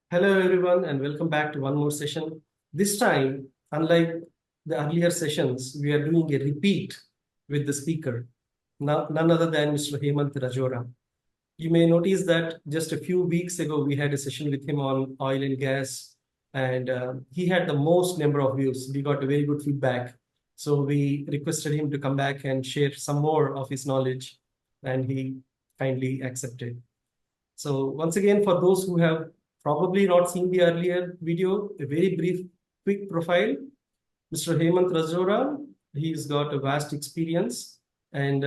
Hello, everyone, and welcome back to one more session. This time, unlike the earlier sessions, we are doing a repeat with the speaker, none other than Mr. Hemant Rajora. You may notice that just a few weeks ago, we had a session with him on oil and gas, and he had the most number of views. We got a very good feedback. So we requested him to come back and share some more of his knowledge, and he kindly accepted. So once again, for those who have probably not seen the earlier video, a very brief, quick profile. Mr. Hemant Rajora, he's got a vast experience and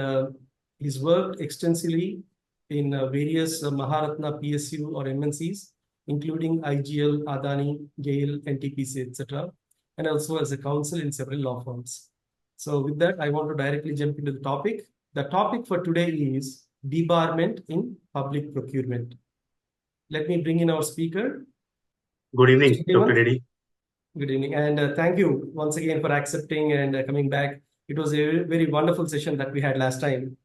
he's worked extensively in various Maharatna PSU or MNCs, including IGL, Adani, GAIL, NTPC, etc., and also as a counsel in several law firms. So with that, I want to directly jump into the topic. The topic for today is debarment in public procurement. Let me bring in our speaker. Good evening, Dr. Reddy. Good evening, and thank you once again for accepting and coming back. It was a very wonderful session that we had last time.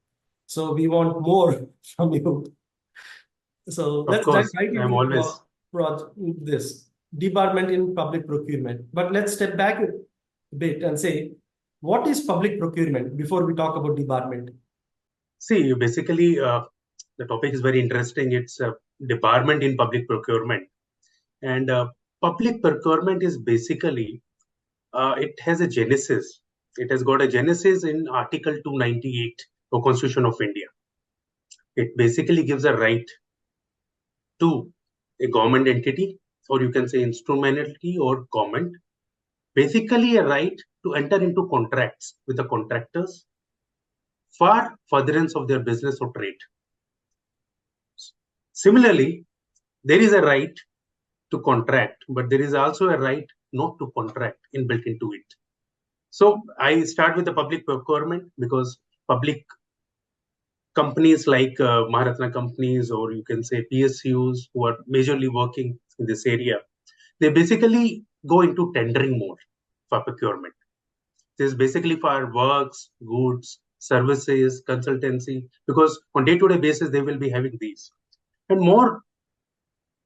So we want more from you. So Of let's dive course, right I'm into always. this debarment in public procurement. But let's step back a bit and say, what is public procurement before we talk about debarment? See, basically, the topic is very interesting. It's debarment in public procurement. And public procurement is basically, it has a genesis. It has got a genesis in Article 298 of Constitution of India. It basically gives a right to a government entity, or you can say instrumentality or government, basically a right to enter into contracts with the contractors for furtherance of their business or trade. Similarly, there is a right to contract, but there is also a right not to contract inbuilt into it. So I start with the public procurement because public companies like Maharatna companies, or you can say PSUs, who are majorly working in this area, they basically go into tendering mode for procurement. This is basically for works, goods, services, consultancy, because on day-to-day basis, they will be having these. And more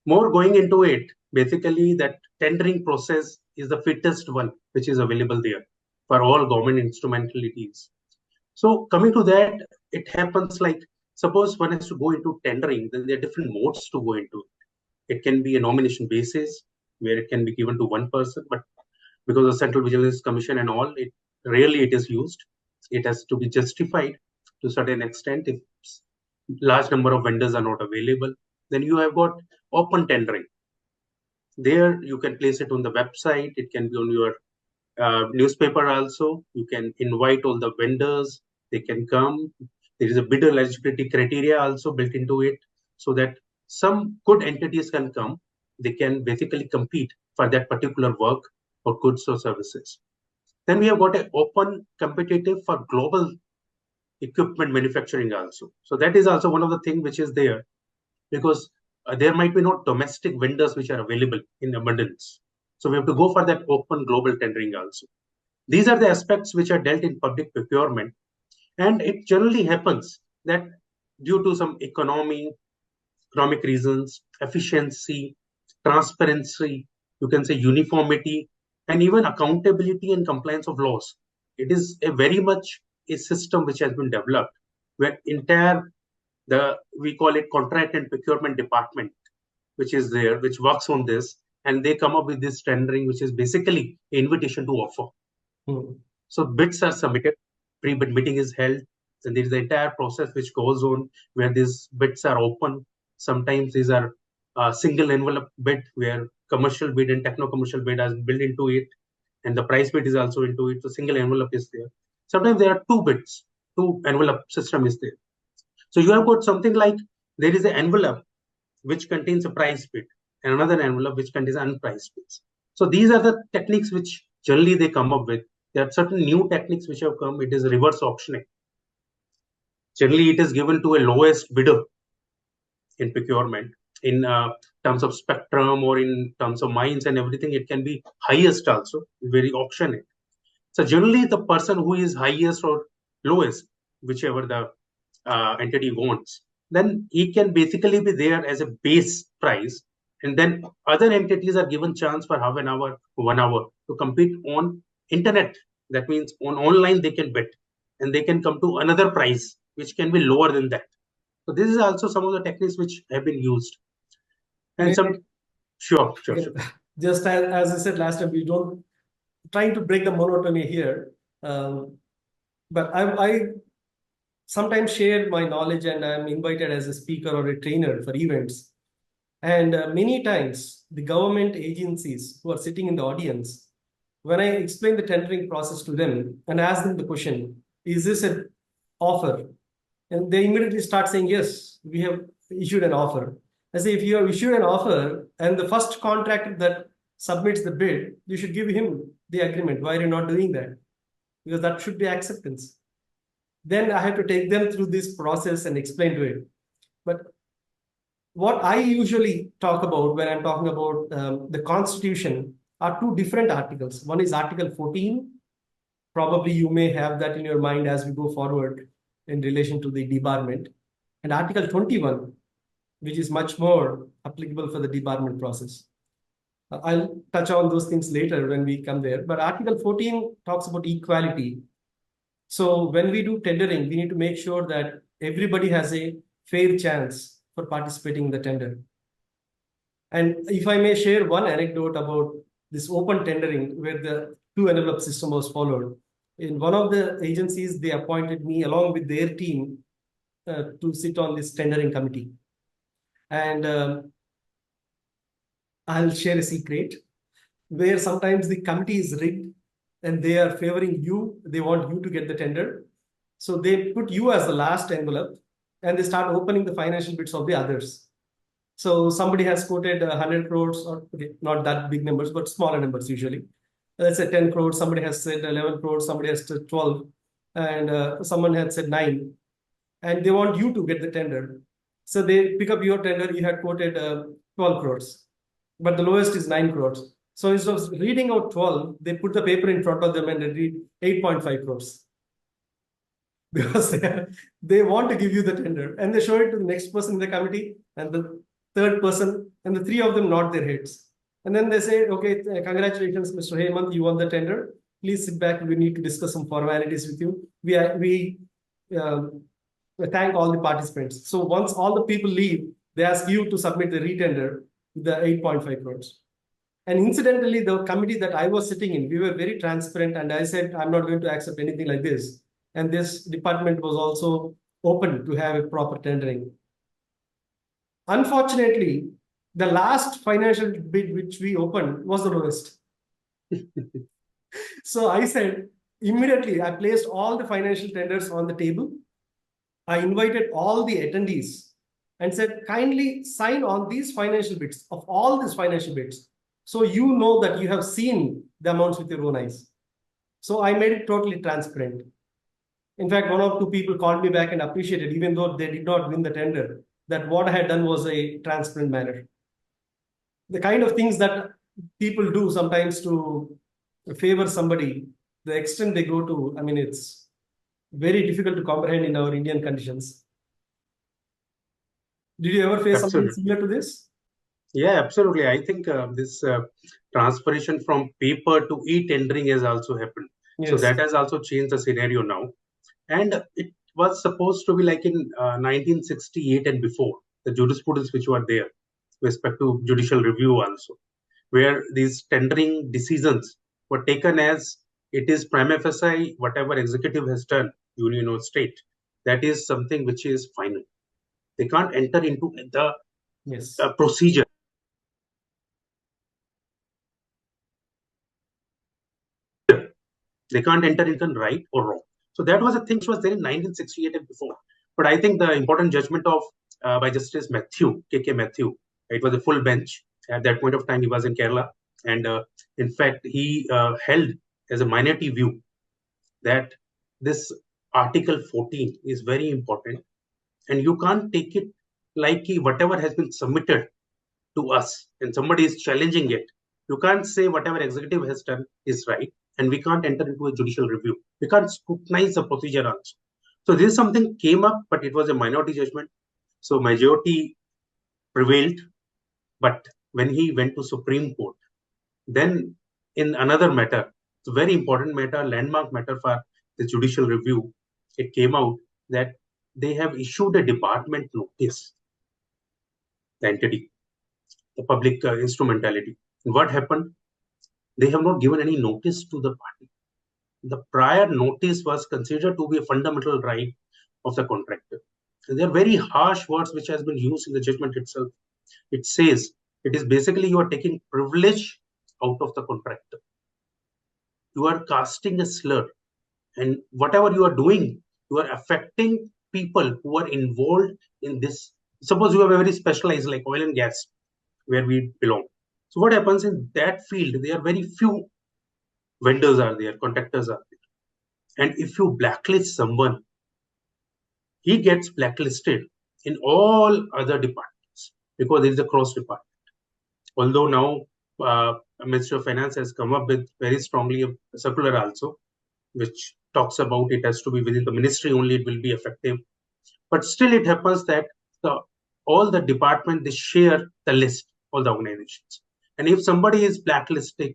going into it, basically that tendering process is the fittest one, which is available there for all government instrumentalities. So coming to that, it happens like, suppose one has to go into tendering, then there are different modes to go into. It can be a nomination basis, where it can be given to one person, but because of Central Vigilance Commission and all, rarely it is used. It has to be justified to a certain extent if large number of vendors are not available. Then you have got open tendering. There you can place it on the website. It can be on your newspaper also. You can invite all the vendors. They can come. There is a bidder eligibility criteria also built into it, so that some good entities can come. They can basically compete for that particular work or goods or services. Then we have got an open competitive for global equipment manufacturing also. So that is also one of the things which is there, because there might be not domestic vendors which are available in abundance. So we have to go for that open global tendering also. These are the aspects which are dealt in public procurement. And it generally happens that due to some economic reasons, efficiency, transparency, you can say uniformity, and even accountability and compliance of laws. It is a very much a system which has been developed where we call it contract and procurement department, which is there, which works on this, and they come up with this tendering, which is basically an invitation to offer. So bids are submitted, pre-bid meeting is held, and there is the entire process which goes on where these bids are open. Sometimes these are single envelope bid where commercial bid and techno-commercial bid are built into it, and the price bid is also into it. So single envelope is there. Sometimes there are two bids, two envelope system is there. So you have got something like there is an envelope which contains a price bid and another envelope which contains unpriced bids. So these are the techniques which generally they come up with. There are certain new techniques which have come. It is reverse auctioning. Generally, it is given to a lowest bidder in procurement. In terms of spectrum or in terms of mines and everything, it can be highest also, very auctioning. So generally, the person who is highest or lowest, whichever the entity wants, then he can basically be there as a base price, And then other entities are given chance for half an hour, 1 hour to compete on internet. That means on online they can bet and they can come to another price which can be lower than that. So this is also some of the techniques which have been used. And some, sure. Just as I said last time, we don't trying to break the monotony here. But I sometimes share my knowledge and I'm invited as a speaker or a trainer for events. And many times the government agencies who are sitting in the audience, when I explain the tendering process to them and ask them the question, is this an offer? And they immediately start saying, yes, we have issued an offer. I say, if you have issued an offer and the first contractor that submits the bid, you should give him the agreement. Why are you not doing that? Because that should be acceptance. Then I have to take them through this process and explain to it. But what I usually talk about when I'm talking about the Constitution are two different articles. One is Article 14. Probably you may have that in your mind as we go forward in relation to the debarment. And Article 21, which is much more applicable for the debarment process. I'll touch on those things later when we come there. But Article 14 talks about equality. So when we do tendering, we need to make sure that everybody has a fair chance for participating in the tender. And if I may share one anecdote about this open tendering where the two envelope system was followed. In one of the agencies, they appointed me along with their team to sit on this tendering committee. And I'll share a secret where sometimes the committee is rigged and they are favoring you. They want you to get the tender. So they put you as the last envelope and they start opening the financial bits of the others. So somebody has quoted 100 crores, or okay, not that big numbers, but smaller numbers usually. Let's say 10 crores, somebody has said 11 crores, somebody has said 12, and someone had said 9. And they want you to get the tender. So they pick up your tender, you had quoted 12 crores, but the lowest is 9 crores. So instead of reading out 12, they put the paper in front of them and they read 8.5 crores. Because they want to give you the tender. And they show it to the next person in the committee and the third person, and the three of them nod their heads. And then they say, okay, congratulations, Mr. Hemant, you won the tender. Please sit back. We need to discuss some formalities with you. We thank all the participants. So once all the people leave, they ask you to submit the retender with the 8.5 crores. And incidentally, the committee that I was sitting in, we were very transparent. And I said, I'm not going to accept anything like this. And this department was also open to have a proper tendering. Unfortunately, the last financial bid which we opened was the lowest. So I said, immediately, I placed all the financial tenders on the table. I invited all the attendees and said, kindly sign on these financial bids, of all these financial bids. So you know that you have seen the amounts with your own eyes. So I made it totally transparent. In fact, one or two people called me back and appreciated, even though they did not win the tender, that what I had done was a transparent manner. The kind of things that people do sometimes to favor somebody, the extent they go to, I mean, it's very difficult to comprehend in our Indian conditions. Did you ever face something similar to this? Yeah, absolutely. I think this transformation from paper to e-tendering has also happened. Yes. So that has also changed the scenario now. And it was supposed to be like in 1968 and before, the jurisprudence which were there with respect to judicial review also, where these tendering decisions were taken as it is prima facie, whatever executive has done, union or state, that is something which is final. They can't enter into the procedure. They can't enter into right or wrong. So that was a thing which was there in 1968 and before. But I think the important judgment of by Justice Matthew, K.K. Matthew, it was a full bench. At that point of time, he was in Kerala. And in fact, he held as a minority view that this Article 14 is very important. And you can't take it like whatever has been submitted to us and somebody is challenging it. You can't say whatever executive has done is right, and we can't enter into a judicial review. We can't scrutinize the procedure also. So this is something came up, but it was a minority judgment. So majority prevailed. But when he went to Supreme Court. Then in another matter, it's a very important matter, landmark matter for the judicial review, it came out that they have issued a debarment notice, the entity, the public instrumentality. And what happened? They have not given any notice to the party. The prior notice was considered to be a fundamental right of the contractor. And there are very harsh words which has been used in the judgment itself. It says it is basically you are taking privilege out of the contractor. You are casting a slur, and whatever you are doing, you are affecting people who are involved in this. Suppose you have a very specialized like oil and gas, where we belong. So what happens in that field? There are very few vendors are there, contractors are there, and if you blacklist someone, he gets blacklisted in all other departments because there is a cross department. Although now Minister of Finance has come up with very strongly a circular also, which talks about it has to be within the ministry only it will be effective. But still it happens that all the department, they share the list, all the organizations. And if somebody is blacklisted,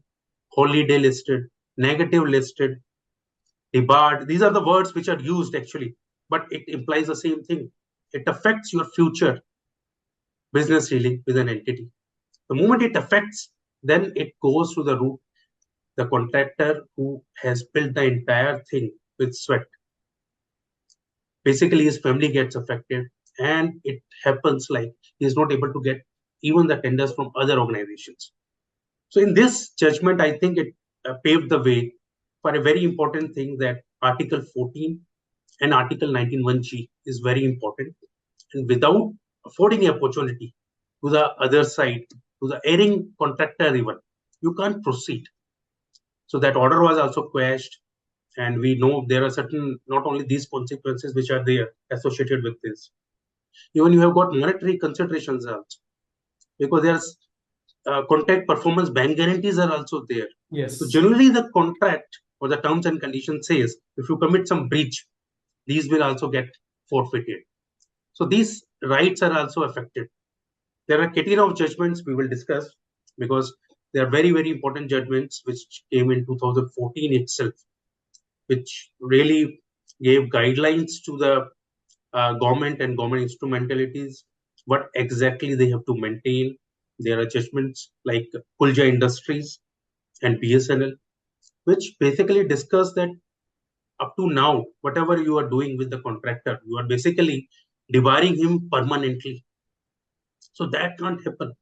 holiday listed, negative listed, debarred, these are the words which are used actually, but it implies the same thing. It affects your future business dealing with an entity. The moment it affects, then it goes to the root, the contractor who has built the entire thing with sweat. Basically, his family gets affected, and it happens like he is not able to get even the tenders from other organizations. So, in this judgment, I think it paved the way for a very important thing that Article 14 and Article 19(1)(g) is very important. And without affording an opportunity to the other side, to the erring contractor even, you can't proceed. So that order was also quashed, and we know there are certain, not only these consequences which are there associated with this. Even you have got monetary considerations also, because there's contract performance bank guarantees are also there. Yes. So generally the contract or the terms and conditions says if you commit some breach, these will also get forfeited. So these rights are also affected. There are category of judgments we will discuss, because there are very, very important judgments which came in 2014 itself, which really gave guidelines to the government and government instrumentalities, what exactly they have to maintain. There are judgments like Kulja Industries and BSNL, which basically discuss that up to now, whatever you are doing with the contractor, you are basically debarring him permanently. So that can't happen.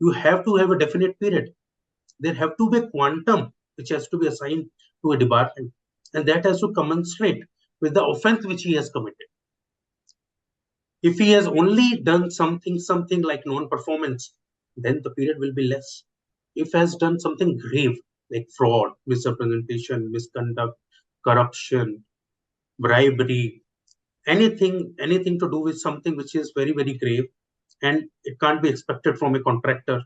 You have to have a definite period. There have to be a quantum which has to be assigned to a debarment, and that has to commensurate with the offense which he has committed. If he has only done something like non-performance, then the period will be less. If he has done something grave like fraud, misrepresentation, misconduct, corruption, bribery, anything to do with something which is very, very grave, and it can't be expected from a contractor.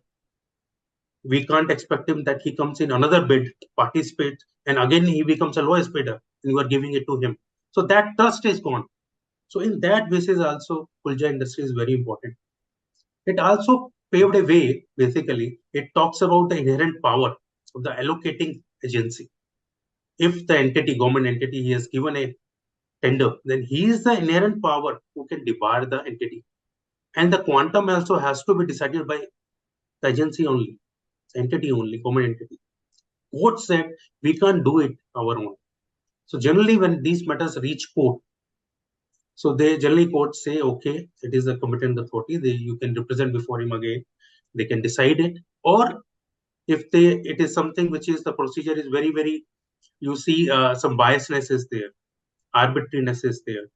We can't expect him that he comes in another bid, participates, and again he becomes a lowest bidder, and you are giving it to him. So that trust is gone. So in that basis also, Kulja Industry is very important. It also paved a way, basically, it talks about the inherent power of the allocating agency. If the entity, government entity, he has given a tender, then he is the inherent power who can debar the entity. And the quantum also has to be decided by the agency only, entity only, government entity. Court said we can't do it our own. So generally when these matters reach court, so they generally courts say, okay, it is a competent authority, you can represent before him again, they can decide it. Or if it is something which is the procedure is very, very, you see some biasness is there, arbitrariness is there,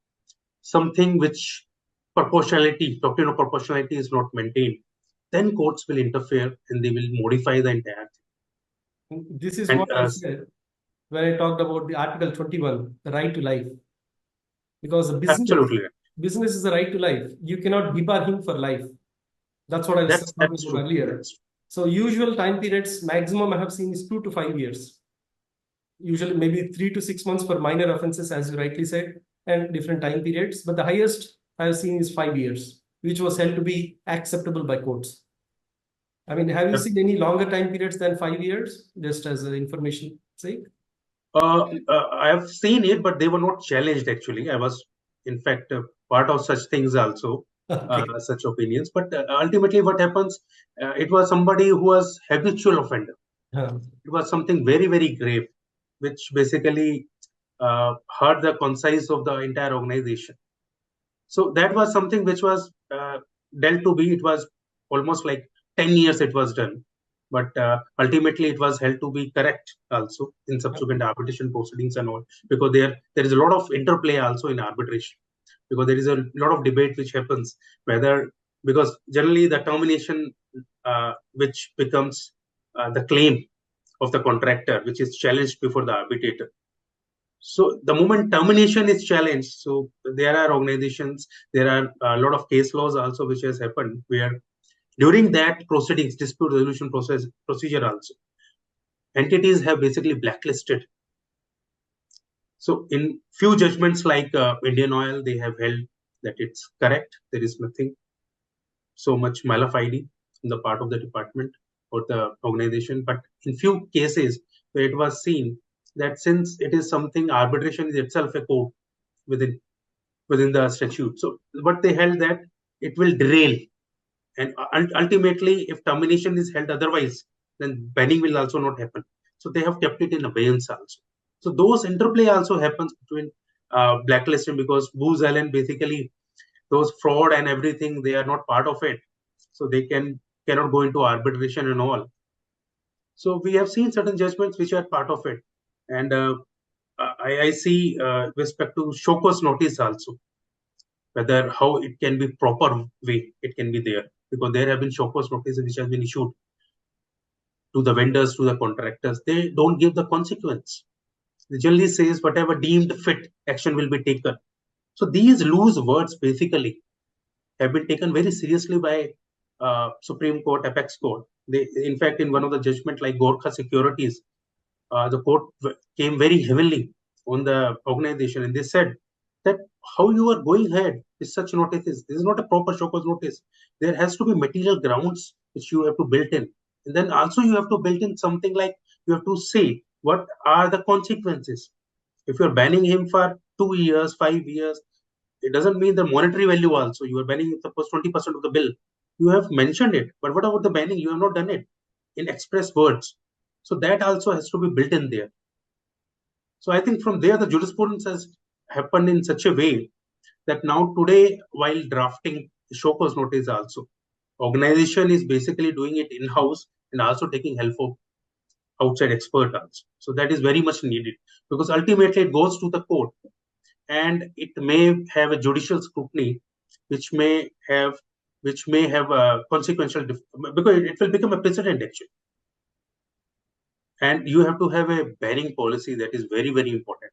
something which doctrine of proportionality is not maintained, then courts will interfere and they will modify the entire thing. This is And what I said when I talked about the Article 21, the right to life. Because a absolutely, business is the right to life. You cannot debar him for life. That's what I was talking about earlier. So usual time periods, maximum I have seen is 2 to 5 years. Usually maybe 3 to 6 months for minor offenses, as you rightly said, and different time periods. But the highest I have seen is 5 years, which was held to be acceptable by courts. I mean, have you Yep. seen any longer time periods than 5 years, just as an information sake? I have seen it, but they were not challenged actually. I was, in fact, part of such things also, Okay. such opinions. But ultimately, what happens? It was somebody who was habitual offender. Huh. It was something very, very grave, which basically hurt the conscience of the entire organization. So that was something which was dealt to be. It was almost like 10 years it was done, but ultimately it was held to be correct also in subsequent arbitration proceedings and all, because there is a lot of interplay also in arbitration, because there is a lot of debate which happens whether, because generally the termination which becomes the claim of the contractor, which is challenged before the arbitrator. So the moment termination is challenged, so there are organizations, there are a lot of case laws also which has happened where during that proceedings, dispute resolution procedure also, entities have basically blacklisted. So in few judgments like Indian Oil, they have held that it's correct. There is nothing so much mala fide on the part of the department or the organization. But in few cases where it was seen that since it is something, arbitration is itself a court within the statute. So what they held that it will derail, and ultimately, if termination is held otherwise, then banning will also not happen. So they have kept it in abeyance also. So those interplay also happens between blacklisting, because Booz Allen basically those fraud and everything, they are not part of it, so they cannot go into arbitration and all. So we have seen certain judgments which are part of it, and I see respect to show cause notice also, whether how it can be proper way it can be there, because there have been show cause notices which have been issued to the vendors, to the contractors. They don't give the consequence. They generally says whatever deemed fit action will be taken. So these loose words basically have been taken very seriously by Supreme Court, Apex Court. They, in fact, in one of the judgment like Gorkha Securities, the court came very heavily on the organization, and they said that how you are going ahead with such notices. This is not a proper show cause notice. There has to be material grounds which you have to build in, and then also you have to build in something like you have to say what are the consequences. If you're banning him for 2 years, 5 years, it doesn't mean the monetary value also. You are banning suppose 20% of the bill. You have mentioned it, but what about the banning? You have not done it in express words. So that also has to be built in there. So I think from there the jurisprudence has happened in such a way that now today, while drafting show cause notice also, organization is basically doing it in-house and also taking help of outside expert also. So that is very much needed, because ultimately it goes to the court and it may have a judicial scrutiny, which may have a consequential because it will become a precedent actually. And you have to have a banning policy that is very, very important,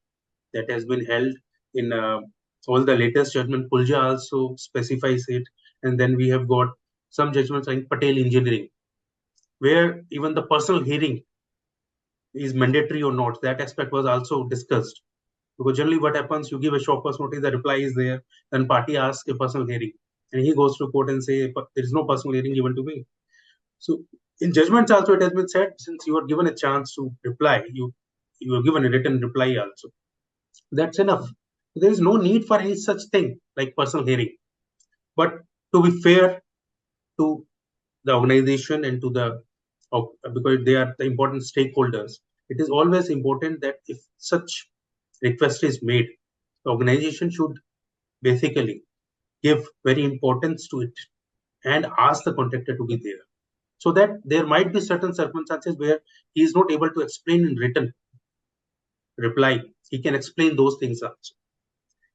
that has been held in all the latest judgment. Pulja also specifies it, and then we have got some judgments like Patel Engineering, where even the personal hearing is mandatory or not. That aspect was also discussed, because generally what happens, you give a show cause notice, the reply is there, then party asks a personal hearing, and he goes to court and say there is no personal hearing given to me. So in judgments also it has been said, since you are given a chance to reply, you are given a written reply also. That's enough. There is no need for any such thing like personal hearing. But to be fair to the organization and to the because they are the important stakeholders, it is always important that if such request is made, the organization should basically give very importance to it and ask the contractor to be there, so that there might be certain circumstances where he is not able to explain in written reply, he can explain those things also.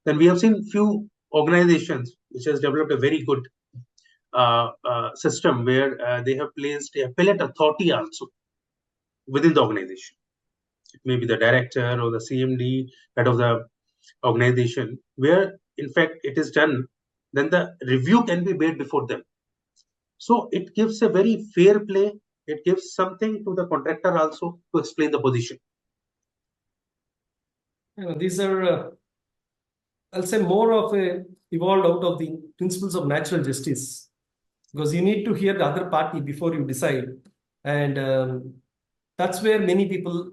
Then we have seen few organizations which has developed a very good system where they have placed a appellate authority also within the organization. It may be the director or the CMD, head of the organization, where in fact it is done, then the review can be made before them. So it gives a very fair play. It gives something to the contractor also to explain the position. These are, I'll say, more of a evolved out of the principles of natural justice. because you need to hear the other party before you decide. And that's where many people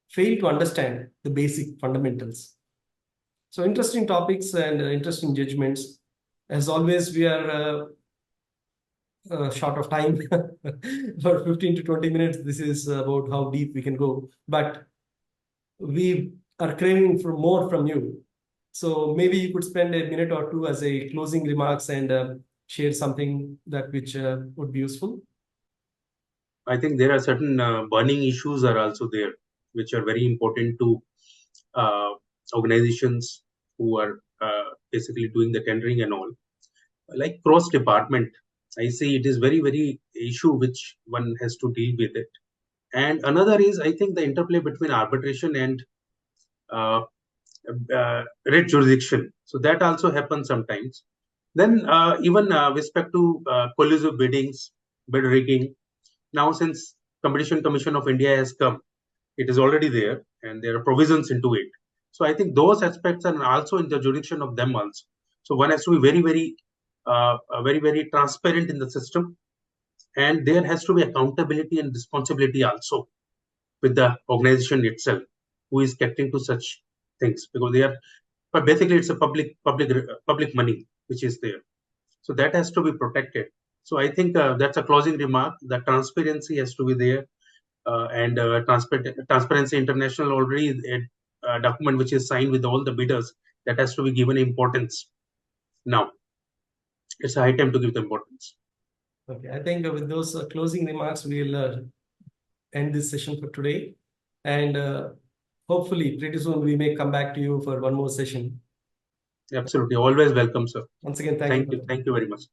fail to understand the basic fundamentals. So interesting topics and interesting judgments. As always, we are short of time for 15 to 20 minutes. This is about how deep we can go, but we are craving for more from you. So maybe you could spend a minute or two as a closing remarks and share something that which would be useful. I think there are certain burning issues are also there, which are very important to uh, organizations who are basically doing the tendering and all. Like cross department, I see it is very issue which one has to deal with it. And another is, I think, the interplay between arbitration and uh, writ jurisdiction. So that also happens sometimes. Then even with respect to collusive biddings, bid rigging. Now, since Competition Commission of India has come, it is already there, and there are provisions into it. So I think those aspects are also in the jurisdiction of them also. So one has to be very transparent in the system, and there has to be accountability and responsibility also with the organization itself who is getting to such things, because they are, but basically it's a public money which is there, so that has to be protected. So I think that's a closing remark. The transparency has to be there, and Transparency International already a document which is signed with all the bidders, that has to be given importance. Now it's a high time to give the importance. Okay, I think with those closing remarks, we'll end this session for today. And hopefully, pretty soon we may come back to you for one more session. Absolutely, always welcome, sir. Once again, thank you. Thank you very much.